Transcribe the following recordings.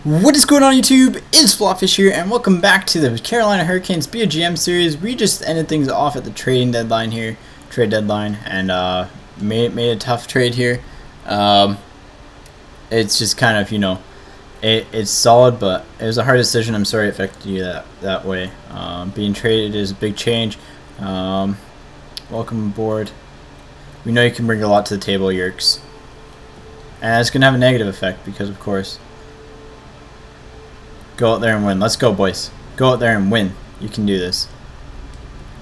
What is going on YouTube? It's FlopFish here, and welcome back to the Carolina Hurricanes Be a GM series. We just ended things off at the trading deadline here, and made a tough trade here. It's just kind of, it's solid, but it was a hard decision. I'm sorry it affected you that way. Being traded is a big change. Welcome aboard. We know you can bring a lot to the table, Yerks. And it's going to have a negative effect because, of course, go out there and win. Let's go, boys. Go out there and win. You can do this.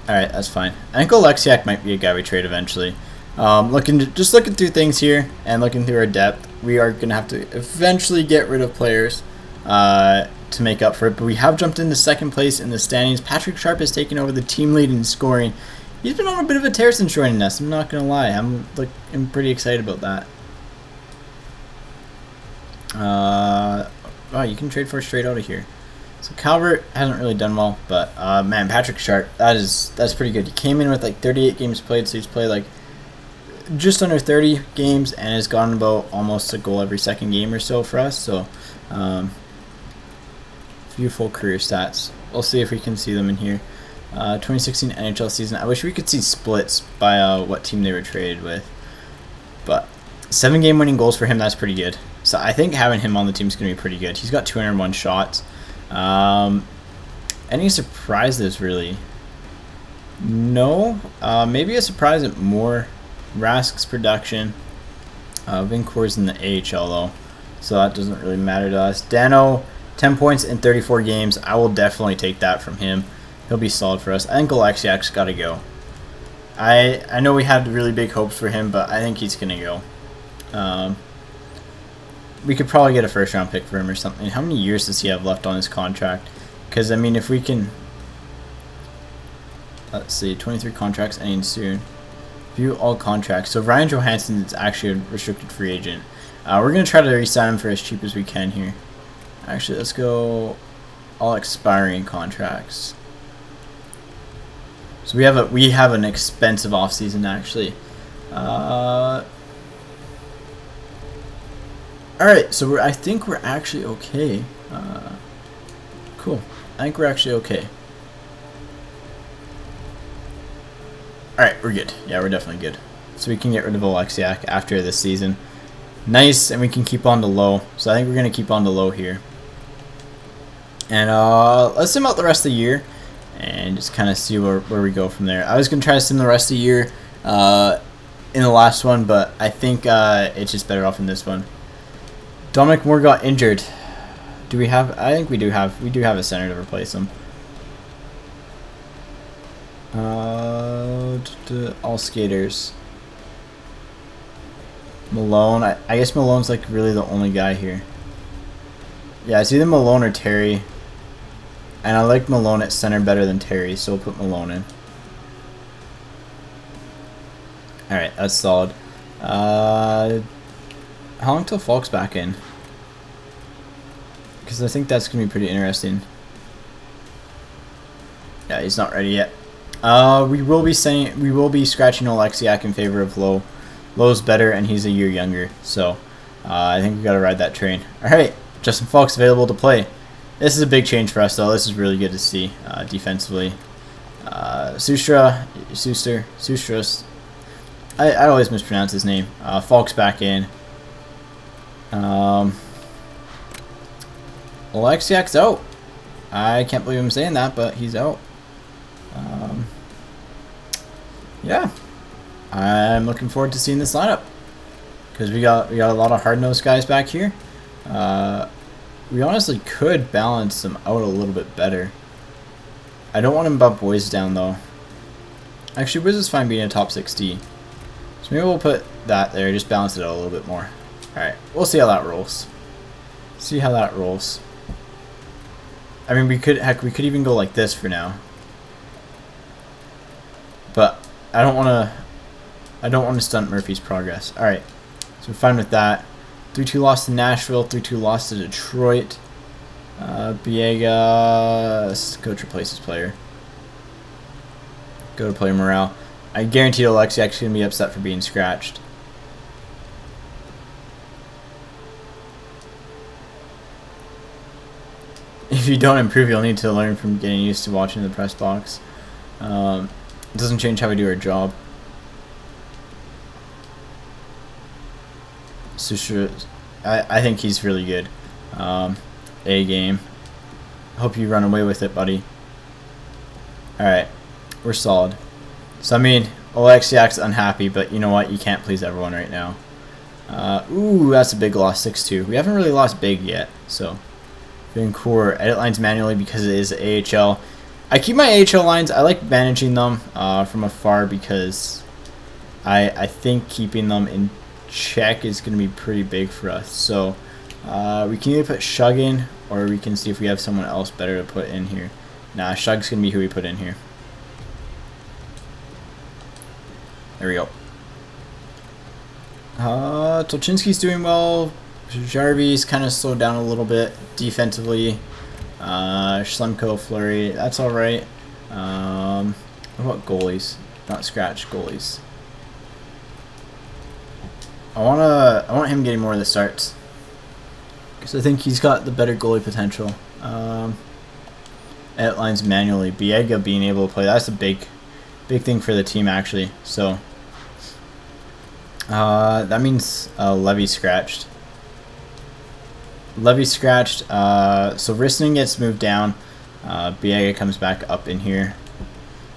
Alright, that's fine. I think Oleksiak might be a guy we trade eventually. Looking through things here and looking through our depth, we are going to have to eventually get rid of players to make up for it. But we have jumped into second place in the standings. Patrick Sharp has taken over the team lead in scoring. He's been on a bit of a tear since joining us. I'm not going to lie. I'm pretty excited about that. Oh, you can trade for straight out of here. So Calvert hasn't really done well, but man, Patrick Sharp, that's pretty good. He came in with like 38 games played, so he's played like just under 30 games and has gotten about almost a goal every second game or so for us. So few full career stats. We'll see if we can see them in here. 2016 NHL season. I wish we could see splits by what team they were traded with, but 7 game winning goals for him. That's pretty good. So I think having him on the team is going to be pretty good. He's got 201 shots. Any surprises, really? No. Maybe a surprise at more Rask's production. Vincourt's in the AHL, though, so that doesn't really matter to us. Dano, 10 points in 34 games. I will definitely take that from him. He'll be solid for us. I think Oleksiak's got to go. I know we had really big hopes for him, but I think he's going to go. We could probably get a first-round pick for him or something. How many years does he have left on his contract? Because, I mean, if we can... Let's see, 23 contracts ending soon. View all contracts. So Ryan Johansson is actually a restricted free agent. We're going to try to re-sign him for as cheap as we can here. Actually, let's go all expiring contracts. So we have an expensive offseason, actually. Alright, so I think we're actually okay. Cool. I think we're actually okay. Alright, we're good. Yeah, we're definitely good. So we can get rid of Oleksiak after this season. Nice, and we can keep on the low. So I think we're going to keep on the low here. And let's sim out the rest of the year and just kind of see where we go from there. I was going to try to sim the rest of the year in the last one, but I think it's just better off in this one. Dominic Moore got injured. Do we have? I think we do have a center to replace him. All skaters. Malone. I guess Malone's like really the only guy here. Yeah, it's either Malone or Terry. And I like Malone at center better than Terry, so we'll put Malone in. Alright, that's solid. How long till Falk's back in? Because I think that's going to be pretty interesting. Yeah, he's not ready yet. We will be scratching Oleksiak in favor of Lowe. Lowe's better, and he's a year younger. So I think we got to ride that train. All right, Justin Falk's available to play. This is a big change for us, though. This is really good to see defensively. Sustras. I always mispronounce his name. Falk's back in. Oleksiak's out. I can't believe I'm saying that, but he's out. Yeah, I'm looking forward to seeing this lineup because we got a lot of hard-nosed guys back here. We honestly could balance them out a little bit better. I don't want to bump Boys down though. Actually, Wiz is fine being a top 60. So maybe we'll put that there, just balance it out a little bit more. Alright, we'll see how that rolls. See how that rolls. I mean, we could even go like this for now. But I don't want to stunt Murphy's progress. Alright, so we're fine with that. 3-2 loss to Nashville, 3-2 loss to Detroit. Biega, coach replaces player. Go to player morale. I guarantee Oleksiak's going to be upset for being scratched. if you don't improve, you'll need to learn from getting used to watching the press box. It doesn't change how we do our job. Susha, I think he's really good. A game. Hope you run away with it, buddy. Alright, we're solid. So, I mean, Oleksiak's unhappy, but you know what? You can't please everyone right now. Ooh, that's a big loss, 6-2. We haven't really lost big yet, so. Vancouver, edit lines manually because it is AHL. I keep my AHL lines. I like managing them from afar because I think keeping them in check is going to be pretty big for us. So we can either put Shug in or we can see if we have someone else better to put in here. Nah, Shug's going to be who we put in here. There we go. Tolchinski's doing well. Jarvy's kind of slowed down a little bit defensively. Schlemko, Fleury, that's all right. What about goalies? Not scratch goalies. I want him getting more of the starts because I think he's got the better goalie potential. Edit lines manually. Biega being able to play, that's a big thing for the team actually. So that means Levy scratched. So Riston gets moved down. Biega comes back up in here.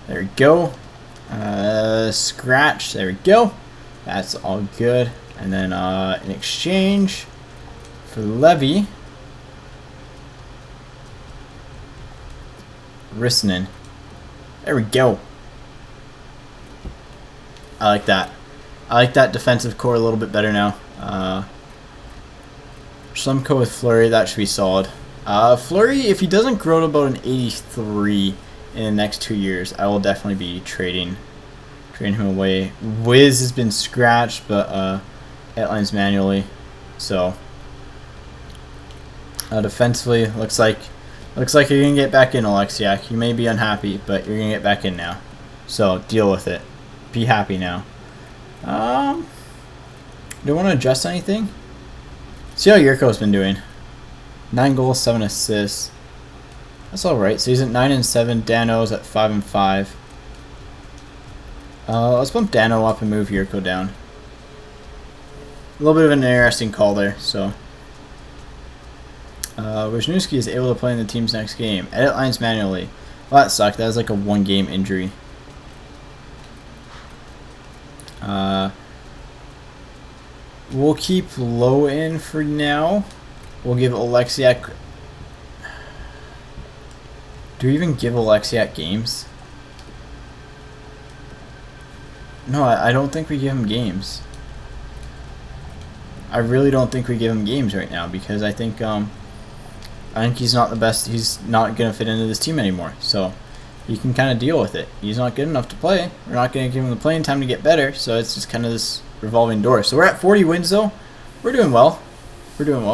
There we go. Scratch. There we go. That's all good. And then in exchange for Levy, Riston. There we go. I like that. I like that defensive core a little bit better now. Schlemko with Fleury, that should be solid. Fleury, if he doesn't grow to about an 83 in the next 2 years, I will definitely be trading him away. Wiz has been scratched, but headlines manually. So defensively, looks like you're gonna get back in, Oleksiak. You may be unhappy, but you're gonna get back in now. So deal with it. Be happy now. Do you want to adjust anything? See how Yurko's been doing. 9 goals, 7 assists. That's alright. So he's at 9 and 7. Dano's at 5 and 5. Let's bump Dano up and move Yurko down. A little bit of an interesting call there. So Wisniewski is able to play in the team's next game. Edit lines manually. Well, that sucked. That was like a 1-game injury. We'll keep Low in for now. We'll give Oleksiak. Do we even give Oleksiak games? No, I don't think we give him games. I really don't think we give him games right now because I think he's not the best. He's not gonna fit into this team anymore. So you can kind of deal with it. He's not good enough to play. We're not gonna give him the playing time to get better. So it's just kind of this revolving door. So we're at 40 wins though. We're doing well.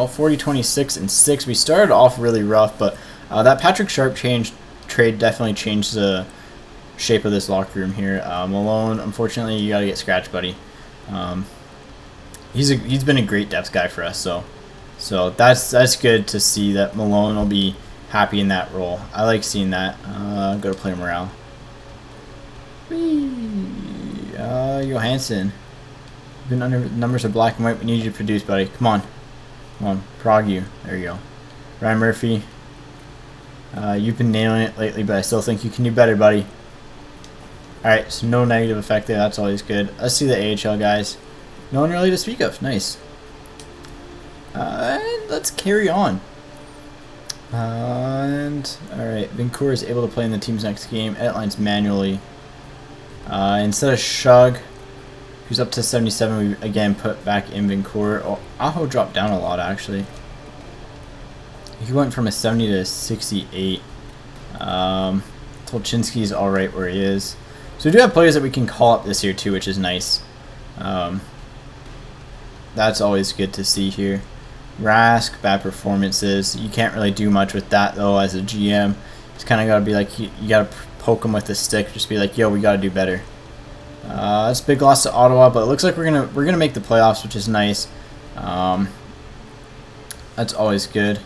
40, 26, and 6. We started off really rough, but that Patrick Sharp trade definitely changed the shape of this locker room here. Malone, unfortunately, you gotta get scratched, buddy. He's been a great depth guy for us, so that's good to see that Malone will be happy in that role. I like seeing that. Go to player morale. Johansson. Even under numbers are black and white. We need you to produce, buddy. Come on, prog you. There you go. Ryan Murphy. You've been nailing it lately, but I still think you can do better, buddy. Alright, so no negative effect there. That's always good. Let's see the AHL guys. No one really to speak of. Nice. Let's carry on. Alright, Vancouver is able to play in the team's next game. Edit lines manually. Instead of Shug, who's up to 77, we again put back in Vancouver. Oh, Aho dropped down a lot actually. He went from a 70 to a 68. Tolchinski's alright where he is. So we do have players that we can call up this year too, which is nice. That's always good to see here. Rask, bad performances. You can't really do much with that though as a GM. Just kind of got to be like, you got to poke him with the stick. Just be like, yo, we got to do better. That's a big loss to Ottawa, but it looks like we're gonna make the playoffs, which is nice. That's always good.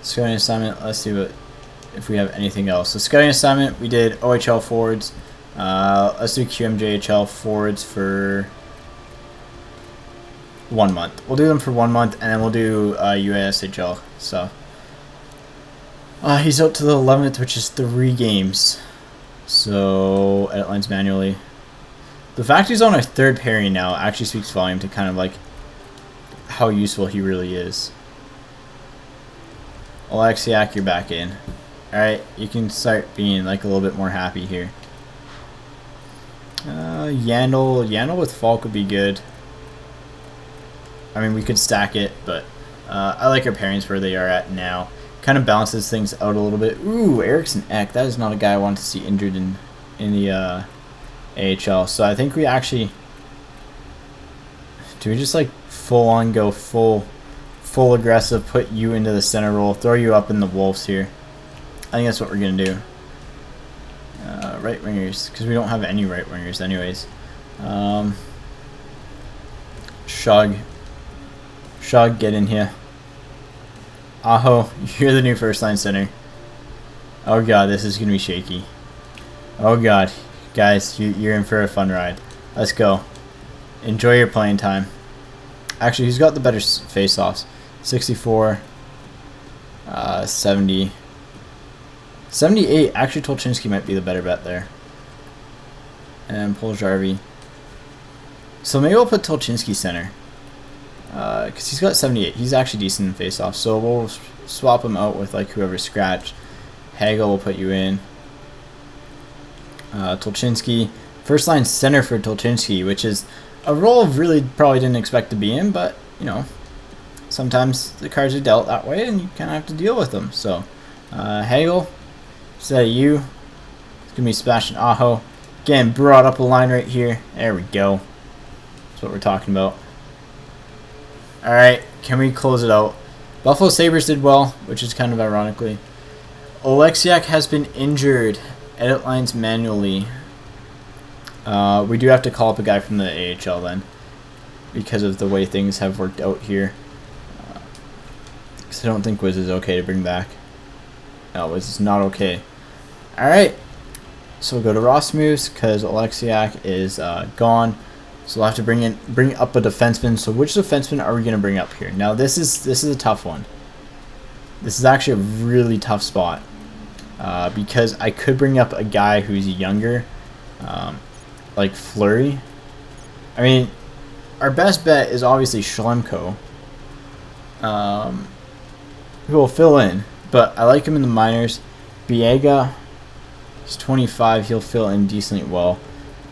Scouting assignment. Let's see if we have anything else. So scouting assignment, we did OHL forwards. Let's do QMJHL forwards for 1 month. We'll do them for 1 month, and then we'll do USHL. So he's out to the 11th, which is 3 games. So edit lines manually. The fact he's on our 3rd pairing now actually speaks volume to kind of like how useful he really is. Oleksiak, you're back in. Alright, you can start being like a little bit more happy here. Yandel with Falk would be good. I mean, we could stack it, but I like our pairings where they are at now. Kind of balances things out a little bit. Ooh, Eriksson Ek. That is not a guy I want to see injured in the AHL. So I think we actually... Do we just like full on go full aggressive, put you into the center role, throw you up in the Wolves here? I think that's what we're going to do. Right wingers, because we don't have any right wingers anyways. Shug, get in here. Aho, you're the new first line center. Oh god, this is going to be shaky. Oh god, guys, you're in for a fun ride. Let's go. Enjoy your playing time. Actually, who's got the better face-offs? 64, 70. 78, actually Tolchinsky might be the better bet there. And Poljarvi. So maybe we'll put Tolchinsky center. Because he's got 78. He's actually decent in face-off. So we'll swap him out with like whoever's scratched. Hagel will put you in. Tolchinsky. First line center for Tolchinsky, which is a role really probably didn't expect to be in, but, you know, sometimes the cards are dealt that way and you kind of have to deal with them. So, Hagel. Instead of you, it's going to be Sebastian Aho. Again, brought up a line right here. There we go. That's what we're talking about. Alright, can we close it out? Buffalo Sabres did well, which is kind of ironically. Oleksiak has been injured. Edit lines manually. We do have to call up a guy from the AHL then, because of the way things have worked out here. Because I don't think Wiz is okay to bring back. No, Wiz is not okay. Alright, so we'll go to Ross moves because Oleksiak is gone. So we'll have to bring up a defenseman. So which defenseman are we going to bring up here? Now this is a tough one. This is actually a really tough spot. Because I could bring up a guy who's younger, like Fleury. I mean, our best bet is obviously Schlemko, who will fill in, but I like him in the minors. Biega, he's 25, he'll fill in decently well.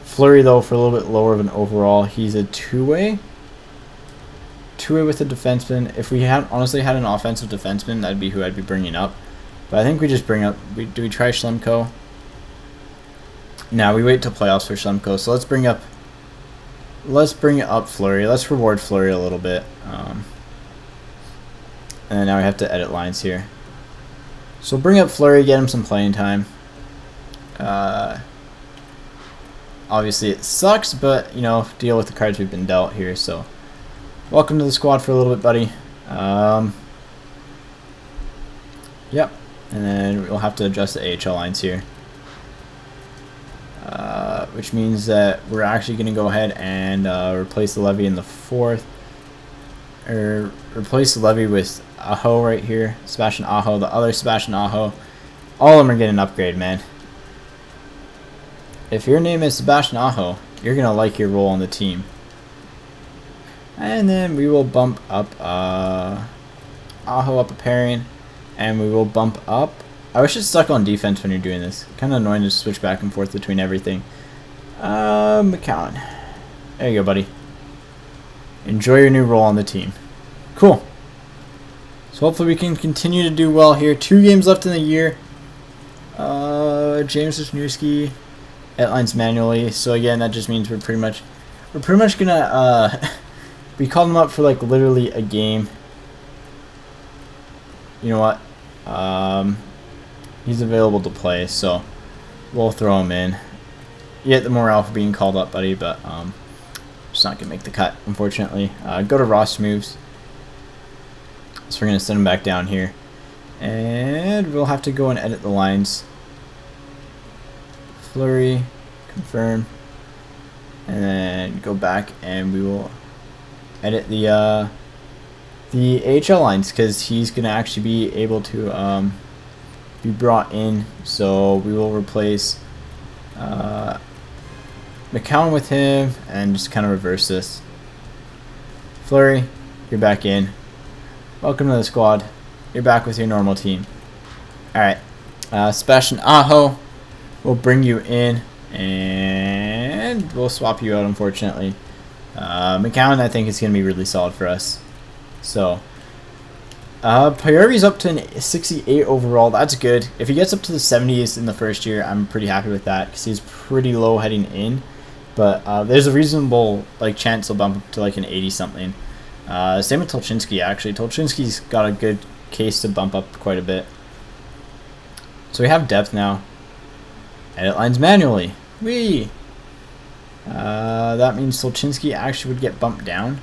Fleury, though, for a little bit lower of an overall, he's a two-way with a defenseman. If we had honestly had an offensive defenseman, that'd be who I'd be bringing up. But I think we just bring up. Do we try Schlemko? Now we wait till playoffs for Schlemko. So let's bring up Fleury. Let's reward Fleury a little bit. And now we have to edit lines here. So bring up Fleury, get him some playing time. Obviously it sucks, but you know, deal with the cards we've been dealt here. So welcome to the squad for a little bit, buddy. Yep. And then we'll have to adjust the AHL lines here. Which means that we're actually going to go ahead and replace the Levy in the 4th. Or replace the Levy with Aho right here. Sebastian Aho, the other Sebastian Aho. All of them are getting an upgrade, man. If your name is Sebastian Aho, you're going to like your role on the team. And then we will bump up Aho up a pairing. And we will bump up. I wish it stuck on defense when you're doing this. Kind of annoying to switch back and forth between everything. McCowan. There you go, buddy. Enjoy your new role on the team. Cool. So hopefully we can continue to do well here. 2 games left in the year. James Wisniewski. Outlines manually. So again, that just means we're pretty much gonna we called him up for like literally a game. You know what? He's available to play, so we'll throw him in. You get the morale for being called up, buddy, but just not gonna make the cut, unfortunately. Go to Ross moves. So we're gonna send him back down here. And we'll have to go and edit the lines. Flurry, confirm, and then go back and we will edit the AHL lines, because he's gonna actually be able to be brought in. So we will replace McCown with him and just kind of reverse this. Flurry, you're back in. Welcome to the squad. You're back with your normal team. Alright. Sebastian Aho, we'll bring you in and we'll swap you out, unfortunately. McCown, I think, is going to be really solid for us. So, Pajari's up to an 68 overall. That's good. If he gets up to the 70s in the first year, I'm pretty happy with that, because he's pretty low heading in. But there's a reasonable chance he'll bump up to like an 80-something. Same with Tolchinsky, actually. Tolchinsky's got a good case to bump up quite a bit. So we have depth now. Edit lines manually. Whee! That means Tolchinsky actually would get bumped down.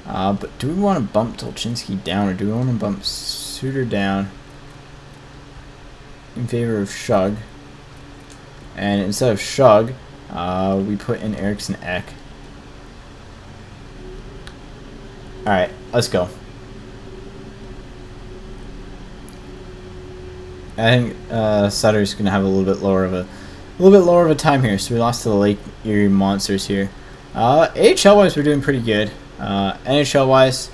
But do we want to bump Tolchinsky down, or do we want to bump Suter down in favor of Shug? And instead of Shug, we put in Eriksson Ek. Alright, let's go. I think Sutter's gonna have a little bit lower of a time here. So we lost to the Lake Erie Monsters here. AHL wise, we're doing pretty good. NHL wise,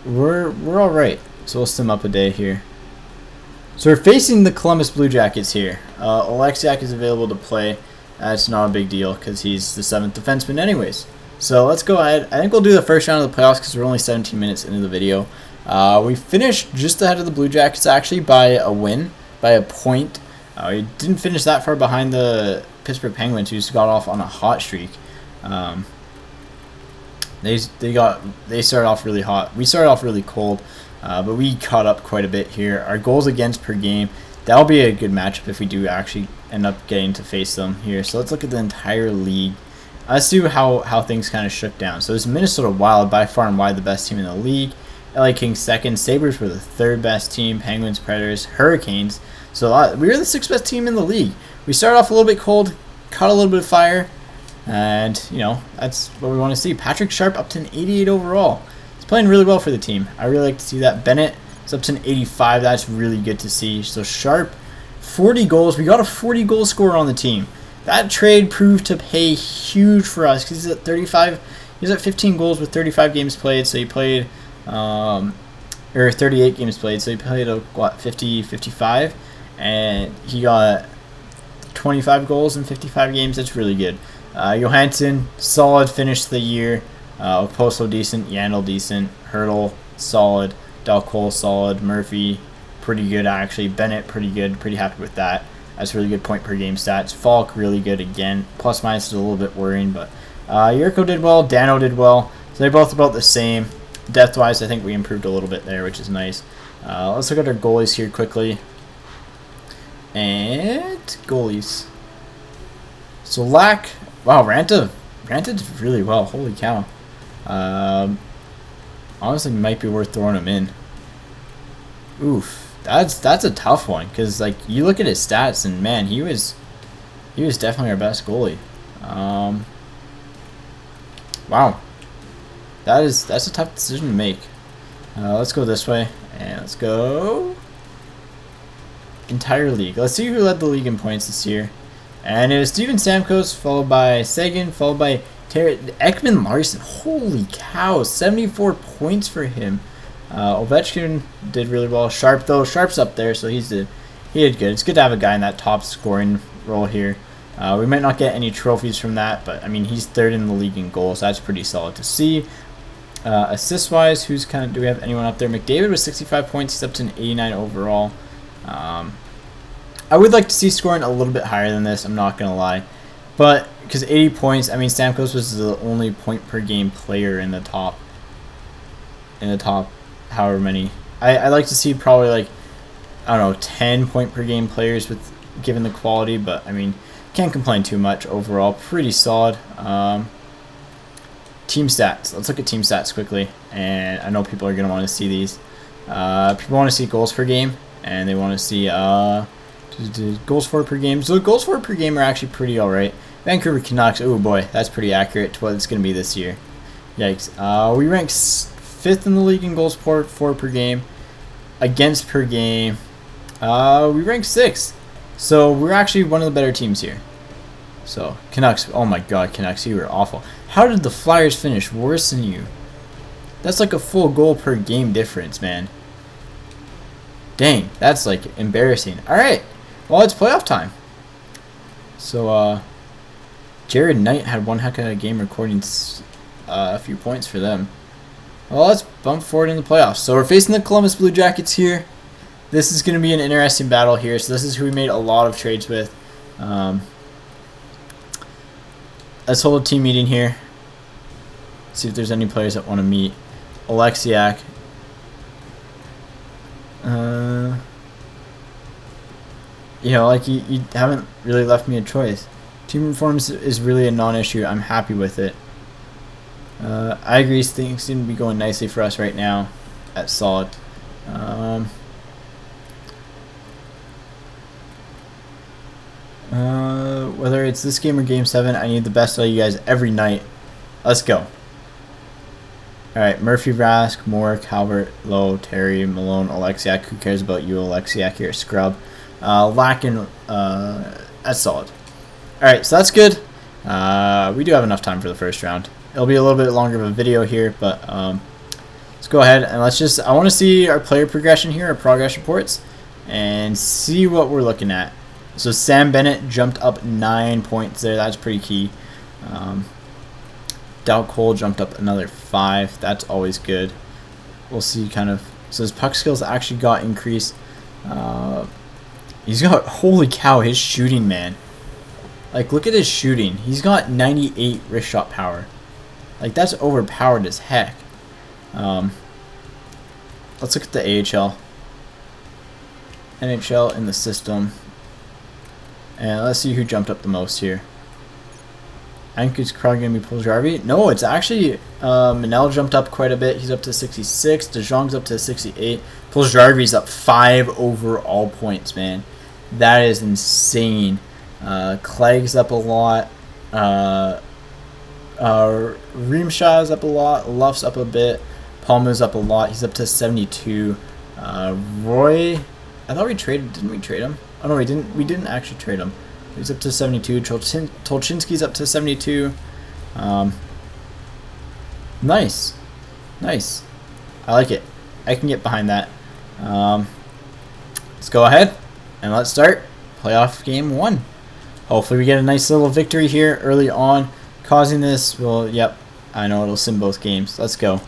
we're all right. So we'll stim up a day here. So we're facing the Columbus Blue Jackets here. Oleksiak is available to play. That's not a big deal because he's the 7th defenseman anyways. So let's go ahead. I think we'll do the first round of the playoffs because we're only 17 minutes into the video. We finished just ahead of the Blue Jackets actually by a win, by a point. We didn't finish that far behind the Pittsburgh Penguins, who just got off on a hot streak. They started off really hot. We started off really cold, but we caught up quite a bit here. Our goals against per game, that'll be a good matchup if we do actually end up getting to face them here. So let's look at the entire league. Let's see how things kind of shook down. So it's Minnesota Wild, by far and wide the best team in the league. LA Kings second. Sabres were the 3rd best team. Penguins, Predators, Hurricanes. So we were the 6th best team in the league. We started off a little bit cold, caught a little bit of fire, and you know, that's what we want to see. Patrick Sharp up to an 88 overall. He's playing really well for the team. I really like to see that. Bennett is up to an 85. That's really good to see. So Sharp, 40 goals. We got a 40 goal scorer on the team. That trade proved to pay huge for us because he's at 35. He's at 15 goals with 35 games played. So he played, or 38 games played. So he played what, 50, 55, and he got 25 goals in 55 games. That's really good. Johansson, solid finish to the year. Oposo decent, Yandel decent, Hurdle solid, Dalcole solid, Murphy pretty good actually, Bennett pretty good, pretty happy with that. That's really good point per game stats. Falk really good again. Plus minus is a little bit worrying, but Yurko did well, Dano did well. So they're both about the same. Depth wise, I think we improved a little bit there, which is nice. Let's look at our goalies here quickly. And goalies. So Lack, wow, Ranta did really well. Holy cow. Honestly, might be worth throwing him in. Oof. That's a tough one, because like you look at his stats and man, he was definitely our best goalie. Wow, that's a tough decision to make. Let's go this way and let's go entire league. Let's see who led the league in points this year, and it was Steven Stamkos, followed by Sagan, followed by Ekman Larson. Holy cow, 74 points for him. Ovechkin did really well. Sharp though, Sharp's up there, so he did good. It's good to have a guy in that top scoring role here. We might not get any trophies from that, but I mean he's 3rd in the league in goals. That's pretty solid to see. Assist wise, do we have anyone up there? McDavid with 65 points. He's up to an 89 overall. I would like to see scoring a little bit higher than this. I'm not gonna lie, but because 80 points, I mean Stamkos was the only point per game player in the top. However many, I like to see probably like, I don't know, 10 point per game players with given the quality, but I mean can't complain too much overall. Pretty solid. Team stats. Let's look at team stats quickly, and I know people are gonna want to see these. People want to see goals per game, and they want to see goals for per game. So the goals for per game are actually pretty alright. Vancouver Canucks, oh boy, that's pretty accurate to what it's going to be this year. Yikes. We rank 5th in the league in goals for per game. Against per game, we rank 6th. So we're actually one of the better teams here. So Canucks, oh my god, Canucks, you were awful. How did the Flyers finish worse than you? That's like a full goal per game difference, man. Dang, that's like embarrassing. Alright, well, it's playoff time. So, Jared Knight had one heck of a game, recording a few points for them. Well, let's bump forward in the playoffs. So we're facing the Columbus Blue Jackets here. This is going to be an interesting battle here. So this is who we made a lot of trades with. Let's hold a team meeting here. See if there's any players that want to meet. Oleksiak. You know, like you haven't really left me a choice. Team performance is really a non-issue. I'm happy with it. I agree. Things seem to be going nicely for us right now. That's solid. Whether it's this game or Game 7, I need the best out of you guys every night. Let's go. Alright, Murphy, Rask, Moore, Calvert, Lowe, Terry, Malone, Oleksiak. Who cares about you, Oleksiak? You're a scrub. Lacking, that's solid. Alright, so that's good. We do have enough time for the first round. It'll be a little bit longer of a video here, but let's go ahead and let's just, I want to see our player progression here, our progress reports, and see what we're looking at. So Sam Bennett jumped up 9 points there. That's pretty key. Dow Cole jumped up another 5. That's always good. We'll see kind of. So his puck skills actually got increased. He's got, holy cow, his shooting, man. Like, look at his shooting. He's got 98 wrist shot power. Like, that's overpowered as heck. Let's look at the AHL. NHL in the system. And let's see who jumped up the most here. I think it's probably going to be Puljujarvi. No, it's actually Manel jumped up quite a bit. He's up to 66. De Jong's up to 68. Puljujarvi's up 5 overall points, man. That is insane. Clegg's up a lot. Reemshaw's up a lot. Luff's up a bit. Palmer's up a lot. He's up to 72. Roy, I thought we traded. Didn't we trade him? Oh no, we didn't. We didn't actually trade him. He's up to 72. Tolchinsky's up to 72. Nice. Nice. I like it. I can get behind that. Let's go ahead and let's start playoff game 1. Hopefully we get a nice little victory here early on. Causing this, well, yep, I know it'll sim both games. Let's go.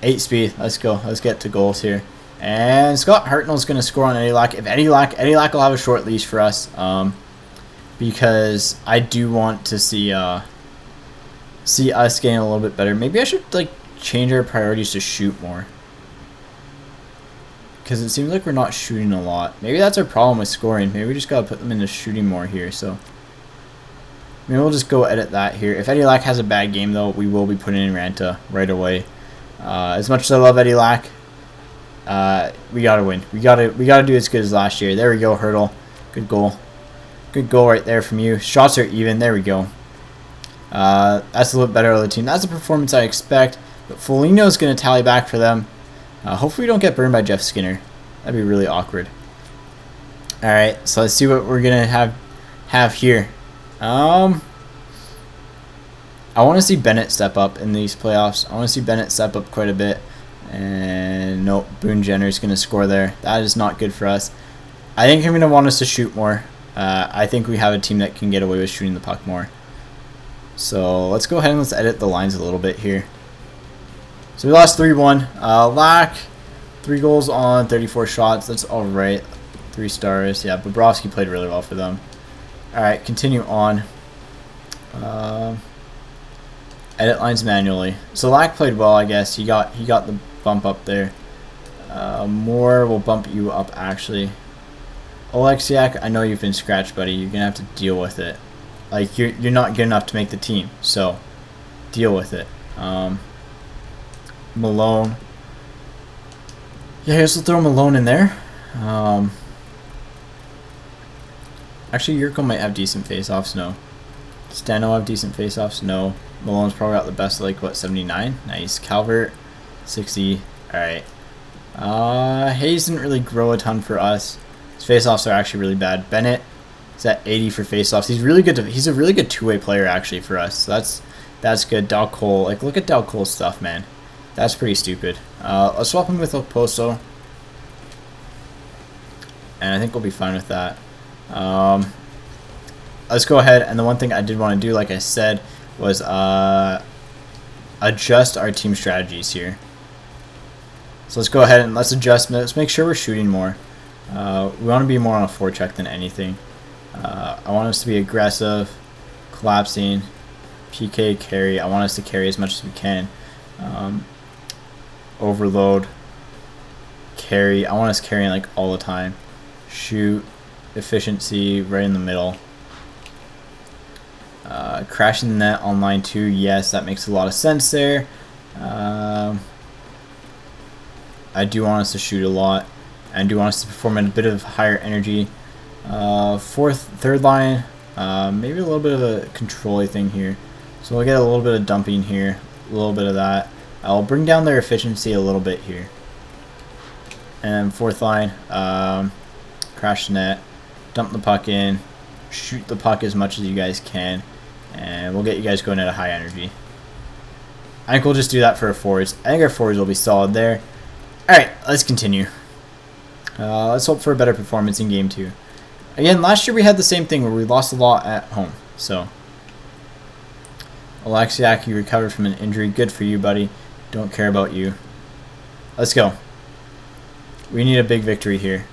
8 speed. Let's go. Let's get to goals here. And Scott Hartnell's going to score on Eddie Lack. If Eddie Lack will have a short leash for us. Because I do want to see us getting a little bit better. Maybe I should like change our priorities to shoot more. Because it seems like we're not shooting a lot. Maybe that's our problem with scoring. Maybe we just got to put them into shooting more here. So maybe we'll just go edit that here. If Eddie Lack has a bad game, though, we will be putting in Ranta right away. As much as I love Eddie Lack, we gotta win. We gotta do as good as last year. There we go, Hurdle. Good goal. Good goal right there from you. Shots are even. There we go. That's a little bit better of the team. That's the performance I expect. But Foligno's going to tally back for them. Hopefully we don't get burned by Jeff Skinner. That'd be really awkward. Alright, so let's see what we're going to have here. I want to see Bennett step up in these playoffs. I want to see Bennett step up quite a bit. And nope, Boone Jenner's going to score there. That is not good for us. I think I'm going to want us to shoot more. I think we have a team that can get away with shooting the puck more. So let's go ahead and let's edit the lines a little bit here. So we lost 3-1. Lack, 3 goals on 34 shots. That's alright. 3 stars. Yeah, Bobrovsky played really well for them. Alright, continue on. Edit lines manually. So Lack played well, I guess. He got the bump up there. Moore will bump you up actually. Oleksiak, I know you've been scratched, buddy. You're gonna have to deal with it. Like you're not good enough to make the team, so deal with it. Malone. Yeah, I guess we'll throw Malone in there. Actually, Yurko might have decent face-offs. No. Stano have decent face-offs. No. Malone's probably got the best, like, what, 79? Nice. Calvert, 60. Alright. Hayes didn't really grow a ton for us. His face-offs are actually really bad. Bennett is at 80 for face-offs. He's really good. He's a really good two-way player, actually, for us. So that's good. Dal Cole. Like, look at Dal Cole's stuff, man. That's pretty stupid. I'll swap him with Oposo. And I think we'll be fine with that. Let's go ahead, and the one thing I did want to do, like I said, was adjust our team strategies here. So let's go ahead and let's adjust. Let's make sure we're shooting more. We want to be more on a forecheck than anything. I want us to be aggressive, collapsing, PK, carry. I want us to carry as much as we can. Overload, carry. I want us carrying like all the time. Shoot, efficiency, right in the middle. Crashing the net on line 2, yes, that makes a lot of sense there. I do want us to shoot a lot, and do want us to perform at a bit of higher energy. Third line, maybe a little bit of a control-y thing here. So we'll get a little bit of dumping here, a little bit of that. I'll bring down their efficiency a little bit here. And fourth line, crash the net, dump the puck in, shoot the puck as much as you guys can, and we'll get you guys going at a high energy. I think we'll just do that for our forwards. I think our forwards will be solid there. Alright, let's continue. Let's hope for a better performance in Game 2. Again, last year we had the same thing where we lost a lot at home. So, Alexiak, you recovered from an injury. Good for you, buddy. Don't care about you. Let's go. We need a big victory here.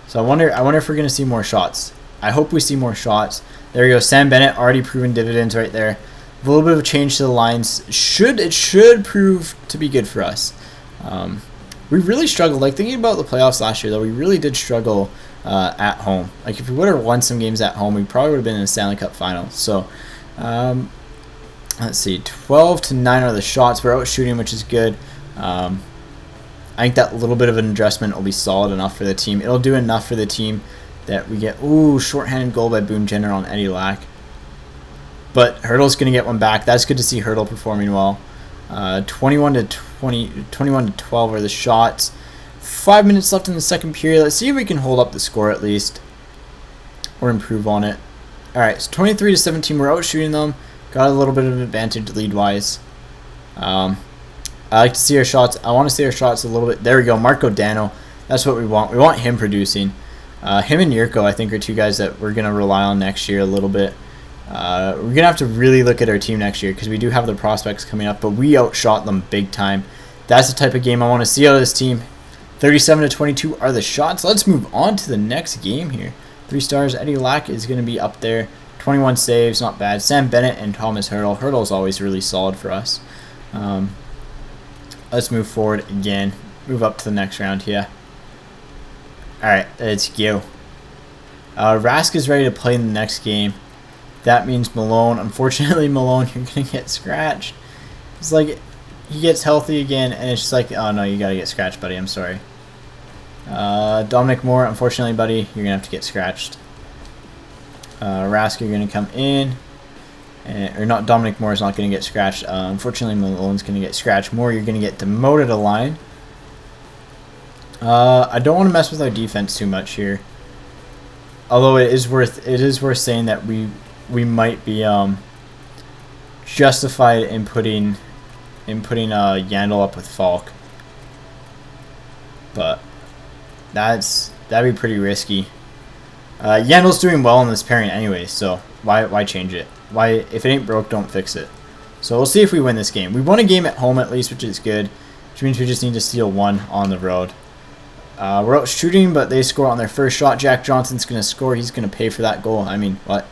So I wonder if we're going to see more shots. I hope we see more shots. There we go. Sam Bennett, already proven dividends right there. A little bit of a change to the lines. It should prove to be good for us. We really struggled. Like, thinking about the playoffs last year, though, we really did struggle at home. Like, if we would have won some games at home, we probably would have been in the Stanley Cup Finals. So, let's see. 12-9 are the shots. We're out shooting, which is good. I think that little bit of an adjustment will be solid enough for the team. It'll do enough for the team that we get, shorthanded goal by Boone Jenner on Eddie Lack. But Hurdle's going to get one back. That's good to see Hurdle performing well. 21-12 are the shots. 5 minutes left in the second period. Let's see if we can hold up the score at least, or improve on it. Alright, so 23-17, we're out shooting them. Got a little bit of an advantage lead-wise. I like to see our shots. I want to see our shots a little bit. There we go, Marco Dano. That's what we want. We want him producing. Him and Yurko, I think, are two guys that we're going to rely on next year a little bit. We're going to have to really look at our team next year because we do have the prospects coming up, but we outshot them big time. That's the type of game I want to see out of this team. 37-22 are the shots. Let's move on to the next game here. 3 stars. Eddie Lack is going to be up there. 21 saves, not bad. Sam Bennett and Thomas Hurdle. Hurdle is always really solid for us. Let's move forward again. Move up to the next round here. Alright, let's go. Rask is ready to play in the next game. That means Malone. Unfortunately, Malone, you're going to get scratched. It's like he gets healthy again, and it's just like, oh no, you got to get scratched, buddy. I'm sorry. Dominic Moore, unfortunately, buddy, you're going to have to get scratched. Rask, you're going to come in. Or not, Dominic Moore is not going to get scratched. Unfortunately, Malone's going to get scratched. Moore, you're going to get demoted a line. I don't want to mess with our defense too much here. Although it is worth saying that we might be justified in putting Yandel up with Falk. But that'd be pretty risky. Yandel's doing well in this pairing anyway, so why change it? If it ain't broke, don't fix it. So we'll see if we win this game. We won a game at home at least, which is good, which means we just need to steal one on the road. We're out shooting, but they score on their first shot. Jack Johnson's going to score. He's going to pay for that goal. I mean, what?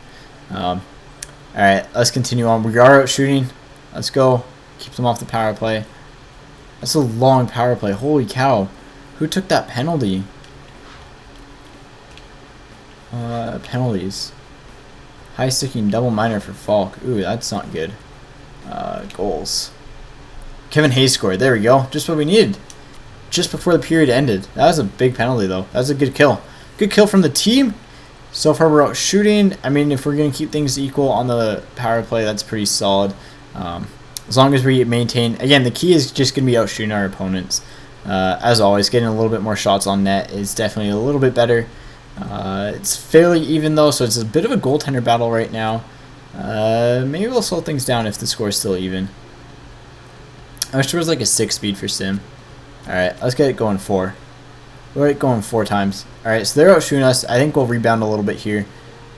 Alright, let's continue on. We are out shooting. Let's go. Keep them off the power play. That's a long power play. Holy cow. Who took that penalty? Penalties. High sticking double minor for Falk. Ooh, that's not good. Goals. Kevin Hayes scored. There we go. Just what we needed. just before the period ended. That was a big penalty, though. That was a good kill. Good kill from the team. So far, we're out shooting. I mean, if we're going to keep things equal on the power play, that's pretty solid. As long as we maintain... Again, the key is just going to be out shooting our opponents. As always, getting a little bit more shots on net is definitely a little bit better. It's fairly even, though, so it's a bit of a goaltender battle right now. Maybe we'll slow things down if the score is still even. I wish there was like a 6 speed for Sim. Alright, let's get it going 4. We're going 4 times. Alright, so they're out shooting us. I think we'll rebound a little bit here.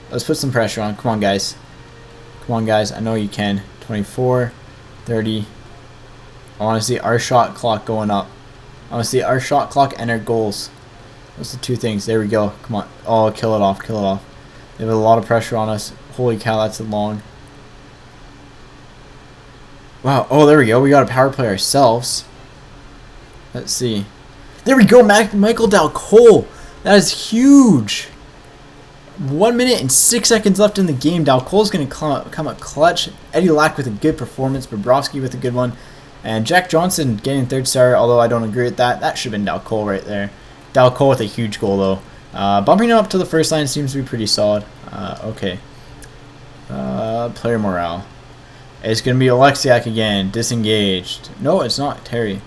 Let's put some pressure on. Come on, guys. Come on, guys. I know you can. 24, 30. I want to see our shot clock going up. I want to see our shot clock and our goals. Those are the 2 things. There we go. Come on. Oh, kill it off. Kill it off. They have a lot of pressure on us. Holy cow, that's a long. Wow. Oh, there we go. We got a power play ourselves. Let's see. There we go. Michael Dalcole. That is huge. 1 minute and 6 seconds left in the game. Dalcole's going to come up clutch. Eddie Lack with a good performance. Bobrovsky with a good one. And Jack Johnson getting 3rd star, although I don't agree with that. That should have been Dalcole right there. Dalcole with a huge goal, though. Bumping him up to the first line seems to be pretty solid. Okay. Player morale. It's going to be Alexiak again. Disengaged. No, it's not. Terry.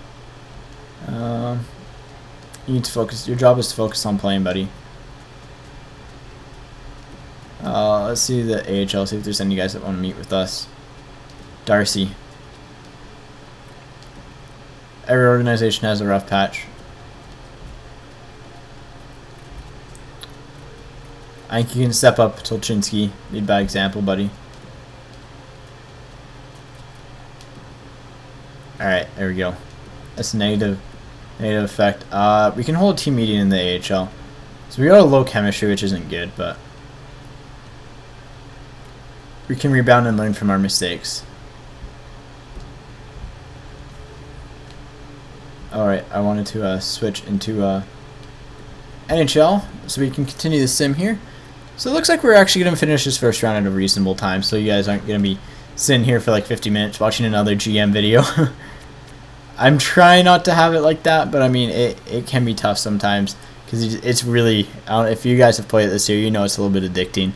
You need to focus. Your job is to focus on playing, buddy. Let's see the AHL. See if there's any guys that want to meet with us. Darcy. Every organization has a rough patch. I think you can step up, Tolchinsky. Lead by example, buddy. Alright, there we go. That's a negative effect. We can hold a team meeting in the AHL. So we got a low chemistry, which isn't good, but we can rebound and learn from our mistakes. Alright, I wanted to switch into NHL so we can continue the sim here. So it looks like we're actually going to finish this first round at a reasonable time, so you guys aren't going to be sitting here for like 50 minutes watching another GM video. I'm trying not to have it like that, but I mean, it can be tough sometimes because it's really, if you guys have played it this year, you know it's a little bit addicting.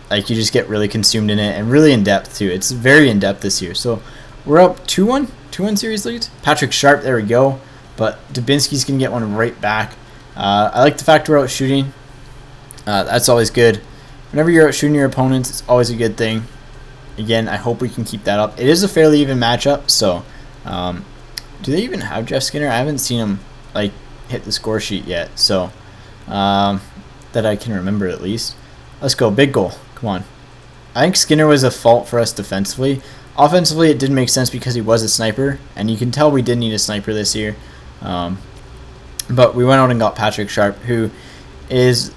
Like you just get really consumed in it and really in depth too. It's very in depth this year. So we're up 2-1, 2-1 series leads. Patrick Sharp, there we go. But Dubinsky's going to get one right back. I like the fact we're out shooting. That's always good. Whenever you're out shooting your opponents, it's always a good thing. Again, I hope we can keep that up. It is a fairly even matchup, so do they even have Jeff Skinner? I haven't seen him like hit the score sheet yet, so that I can remember at least. Let's go, big goal. Come on. I think Skinner was a fault for us defensively. Offensively, it didn't make sense because he was a sniper, and you can tell we did need a sniper this year. But we went out and got Patrick Sharp, who is,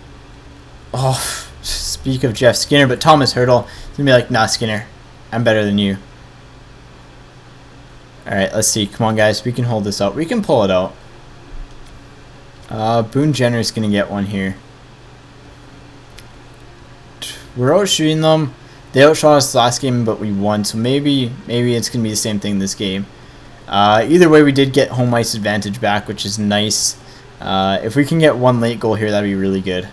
speak of Jeff Skinner, but Thomas Hurdle is going to be like, nah, Skinner, I'm better than you. Alright, let's see. Come on, guys. We can hold this out. We can pull it out. Boone Jenner is going to get one here. We're out shooting them. They outshot us last game, but we won, so maybe it's going to be the same thing this game. Either way, we did get home ice advantage back, which is nice. If we can get one late goal here, that'd be really good.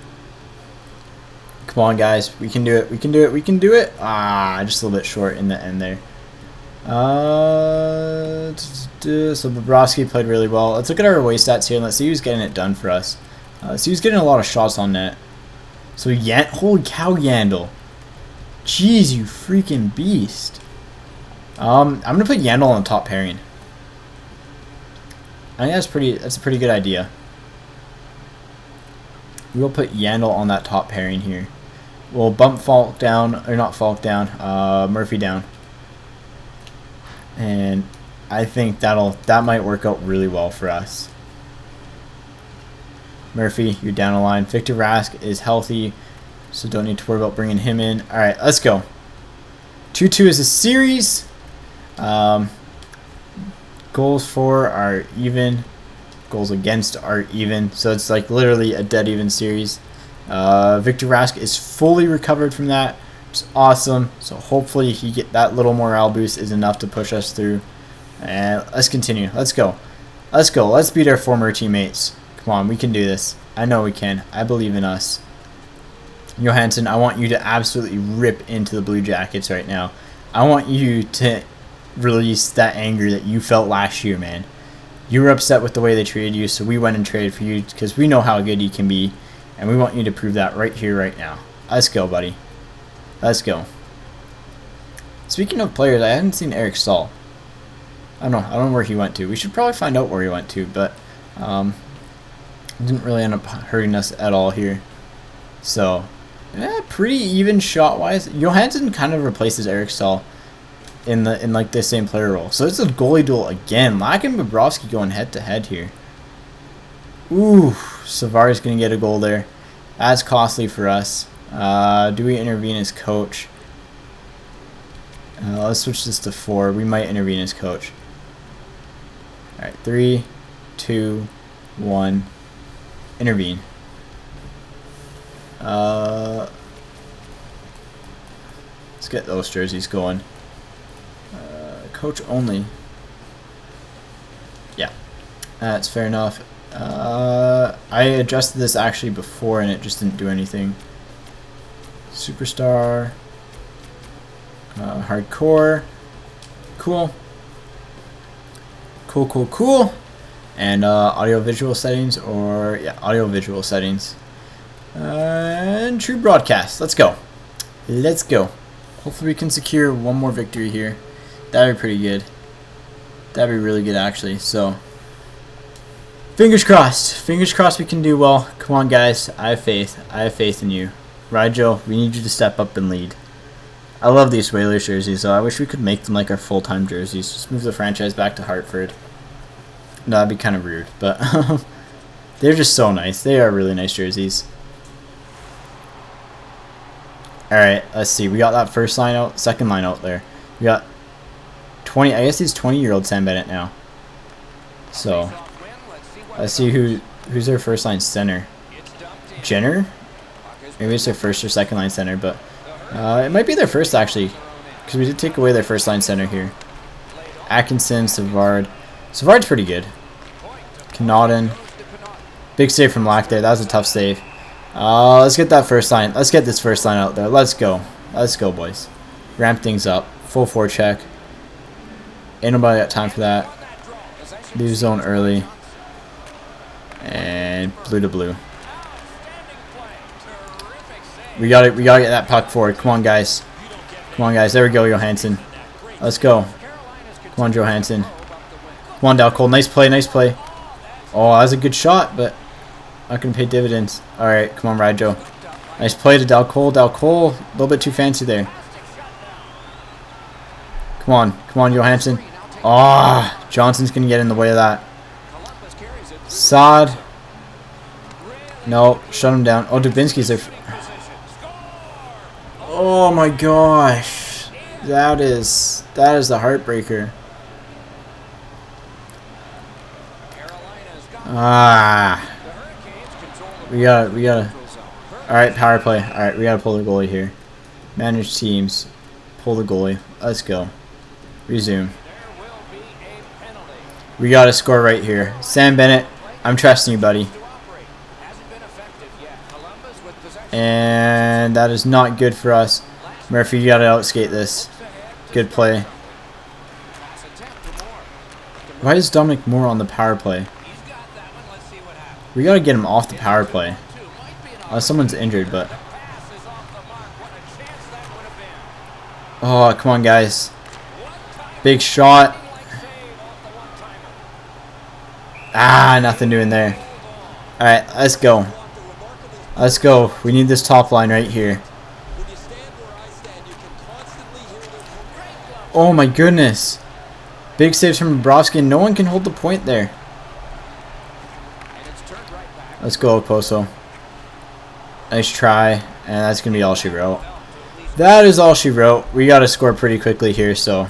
Come on, guys. We can do it. We can do it. We can do it. Just a little bit short in the end there. So Bobrovsky played really well. Let's look at our away stats here, and let's see who's getting it done for us. So he's getting a lot of shots on net. So holy cow, Yandel. Jeez, you freaking beast. I'm gonna put Yandel on the top pairing. I think that's a pretty good idea. We'll put Yandel on that top pairing here. We'll bump Falk down, or not Falk down, Murphy down. And I think that might work out really well for us. Murphy, you're down a line. Victor Rask is healthy, so don't need to worry about bringing him in. All right, let's go. 2-2 is a series. Goals for are even. Goals against are even. So it's like literally a dead even series. Victor Rask is fully recovered from that. It's awesome. So hopefully that little morale boost is enough to push us through. And let's continue. Let's go. Let's go. Let's beat our former teammates. Come on, we can do this. I know we can. I believe in us. Johansson, I want you to absolutely rip into the Blue Jackets right now. I want you to release that anger that you felt last year, man. You were upset with the way they treated you, so we went and traded for you because we know how good you can be, and we want you to prove that right here, right now. Let's go, buddy. Let's go. Speaking of players, I haven't seen Eric Stahl. I don't know where he went to. We should probably find out where he went to, but didn't really end up hurting us at all here. So, yeah, pretty even shot-wise. Johansson kind of replaces Eric Stahl in like the same player role. So it's a goalie duel again. Lack and Bobrovsky going head-to-head here. Ooh, Savard's going to get a goal there. That's costly for us. Do we intervene as coach? Let's switch this to 4. We might intervene as coach. Alright, 3, 2, 1. Intervene. Let's get those jerseys going. Coach only. Yeah, that's fair enough. I adjusted this actually before and it just didn't do anything. Superstar. Hardcore. Cool. Cool. And audio visual settings, or yeah, audio visual settings. And true broadcast. Let's go. Let's go. Hopefully we can secure one more victory here. That'd be pretty good. That'd be really good actually. So fingers crossed. Fingers crossed we can do well. Come on guys. I have faith. I have faith in you. Rigel, we need you to step up and lead. I love these Whalers jerseys, so I wish we could make them like our full-time jerseys. Just move the franchise back to Hartford. No, that'd be kind of rude, but they're just so nice. They are really nice jerseys. Alright, let's see. We got that first line out, second line out there. We got 20, I guess he's 20-year-old Sam Bennett now. So, let's see who's their first line center. Jenner? Maybe it's their first or second line center, but it might be their first actually, because we did take away their first line center here. Atkinson, Savard. Savard's pretty good. Connaughton. Big save from Lack there. That was a tough save. Let's get that first line. Let's get this first line out there. Let's go. Let's go, boys. Ramp things up. Full forecheck. Ain't nobody got time for that. Lose zone early. And blue to blue. We gotta get that puck forward. Come on, guys. Come on, guys. There we go, Johansson. Let's go. Come on, Johansson. Come on, Dalcole. Nice play, nice play. Oh, that was a good shot, but not gonna pay dividends. All right, come on, Rijo. Nice play to Dalcole. Dalcole, a little bit too fancy there. Come on, Johansson. Ah, Johnson's gonna get in the way of that. Saad. No, shut him down. Oh, Dubinsky's there. Oh my gosh, that is the heartbreaker. We gotta. All right, power play. All right, we gotta pull the goalie here. Manage teams, pull the goalie. Let's go. Resume. We gotta score right here. Sam Bennett, I'm trusting you, buddy. And that is not good for us. Murphy, you gotta outskate this. Good play. Why is Dominic Moore on the power play? We gotta get him off the power play. Unless someone's injured, but... Oh, come on, guys. Big shot. Ah, nothing doing there. Alright, let's go. Let's go. We need this top line right here. Oh my goodness. Big saves from Bobrovsky. No one can hold the point there. Let's go, Oposo. Nice try. And that's going to be all she wrote. That is all she wrote. We got to score pretty quickly here, so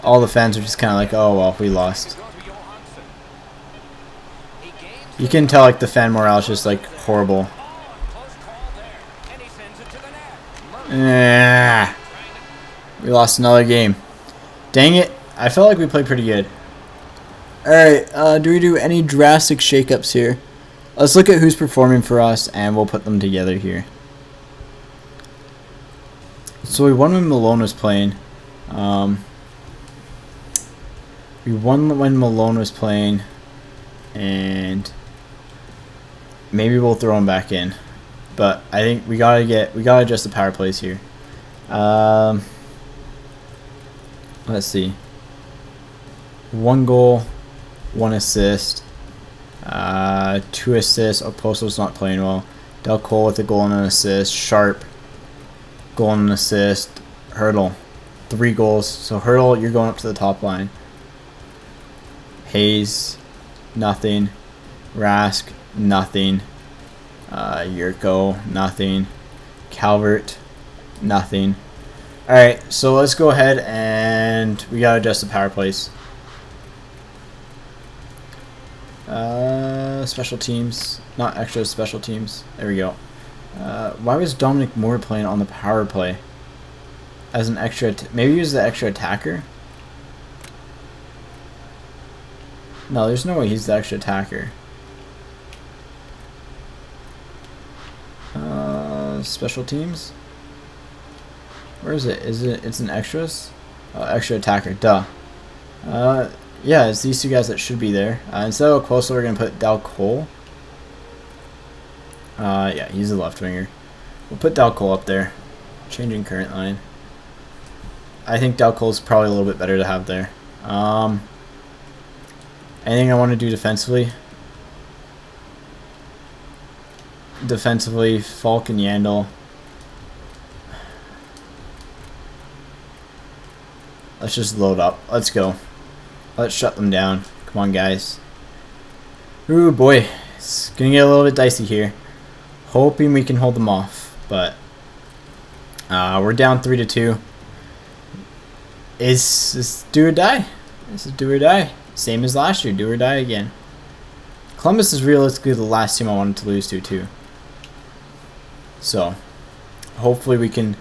all the fans are just kind of like, oh, well, we lost. You can tell like the fan morale is just like horrible. We lost another game. Dang it. I felt like we played pretty good. Alright, do we do any drastic shakeups here? Let's look at who's performing for us, and we'll put them together here. So we won when Malone was playing. We won when Malone was playing, and maybe we'll throw him back in. But I think we gotta adjust the power plays here. Let's see. 1 goal, 1 assist, 2 assists. Oposto's not playing well. Del Cole with a goal and an assist. Sharp, goal and an assist. Hurdle, 3 goals. So Hurdle, you're going up to the top line. Hayes, nothing. Rask, nothing. Yurko, nothing. Calvert, nothing. Alright, so let's go ahead and we gotta adjust the power plays. Special teams, not extra special teams. There we go. Why was Dominic Moore playing on the power play as an extra? Maybe he was the extra attacker. No, there's no way he's the extra attacker. Special teams. Where is it? It's an extras? Extra attacker. Duh. Yeah, it's these 2 guys that should be there. Instead of Oposto, we're gonna put Del Cole. Yeah, he's a left winger. We'll put Del Cole up there. Changing current line. I think Del Cole's probably a little bit better to have there. Anything I want to do defensively? Defensively, Falk and Yandel. Let's just load up. Let's go. Let's shut them down. Come on, guys. Ooh, boy. It's going to get a little bit dicey here. Hoping we can hold them off. But we're down 3-2. Is this do or die? This is do or die. Same as last year. Do or die again. Columbus is realistically the last team I wanted to lose to, too. So, hopefully we can...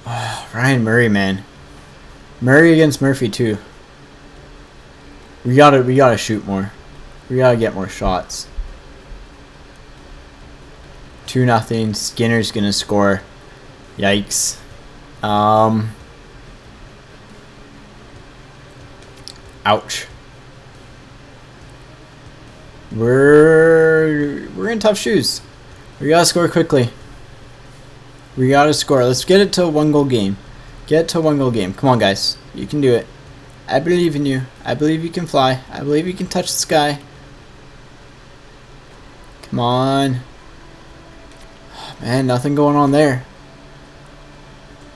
Oh, Ryan Murray, man. Murray against Murphy, too. We gotta shoot more. We gotta get more shots. 2-0. Skinner's gonna score. Yikes. Ouch. We're in tough shoes. We gotta score quickly. We gotta score. Let's get it to a 1-goal game. Get it to a 1-goal game. Come on, guys. You can do it. I believe in you. I believe you can fly. I believe you can touch the sky. Come on. Oh, man, nothing going on there.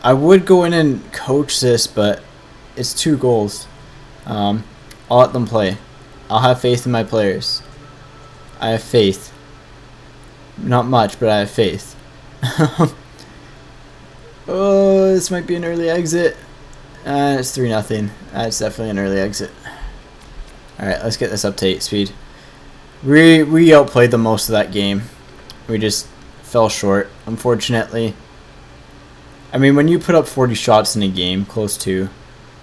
I would go in and coach this, but it's 2 goals. I'll let them play. I'll have faith in my players. I have faith. Not much, but I have faith. Oh, this might be an early exit. It's 3-0. That's definitely an early exit. Alright, let's get this up to 8 speed. We outplayed them most of that game. We just fell short, unfortunately. I mean, when you put up 40 shots in a game, close to,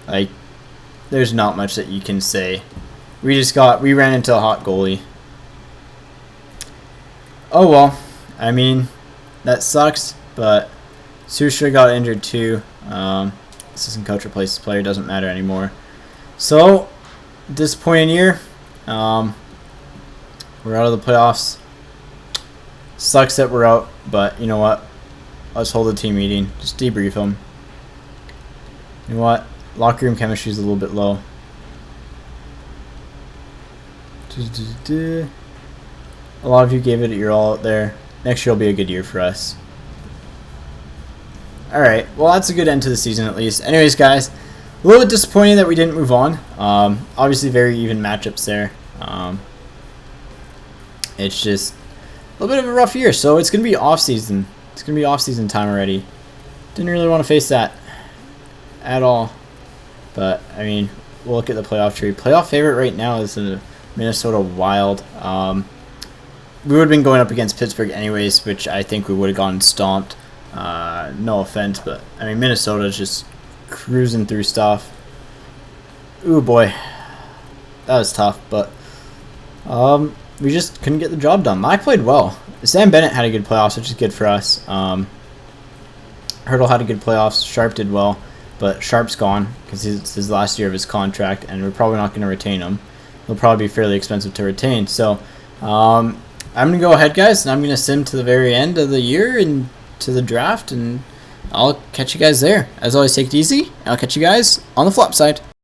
like, there's not much that you can say. We ran into a hot goalie. Oh well. I mean, that sucks, but Susha got injured too. Assistant coach replaces player, doesn't matter anymore. So, disappointing year. We're out of the playoffs. Sucks that we're out, but you know what? Let's hold a team meeting. Just debrief them. You know what? Locker room chemistry is a little bit low. A lot of you gave it your all out there. Next year will be a good year for us. Alright, well that's a good end to the season at least. Anyways, guys, a little bit disappointing that we didn't move on. Obviously very even matchups there. It's just a little bit of a rough year, so it's going to be off-season. It's going to be off-season time already. Didn't really want to face that at all. But, I mean, we'll look at the playoff tree. Playoff favorite right now is the Minnesota Wild. We would have been going up against Pittsburgh anyways, which I think we would have gotten stomped. No offense, but, I mean, Minnesota's just cruising through stuff. Ooh, boy. that was tough, but we just couldn't get the job done. I played well. Sam Bennett had a good playoffs, which is good for us. Hurdle had a good playoffs. Sharp did well, but Sharp's gone because it's his last year of his contract, and we're probably not going to retain him. He'll probably be fairly expensive to retain. So I'm going to go ahead, guys, and I'm going to sim to the very end of the year and to the draft, and I'll catch you guys there. As always, take it easy, and I'll catch you guys on the flop side.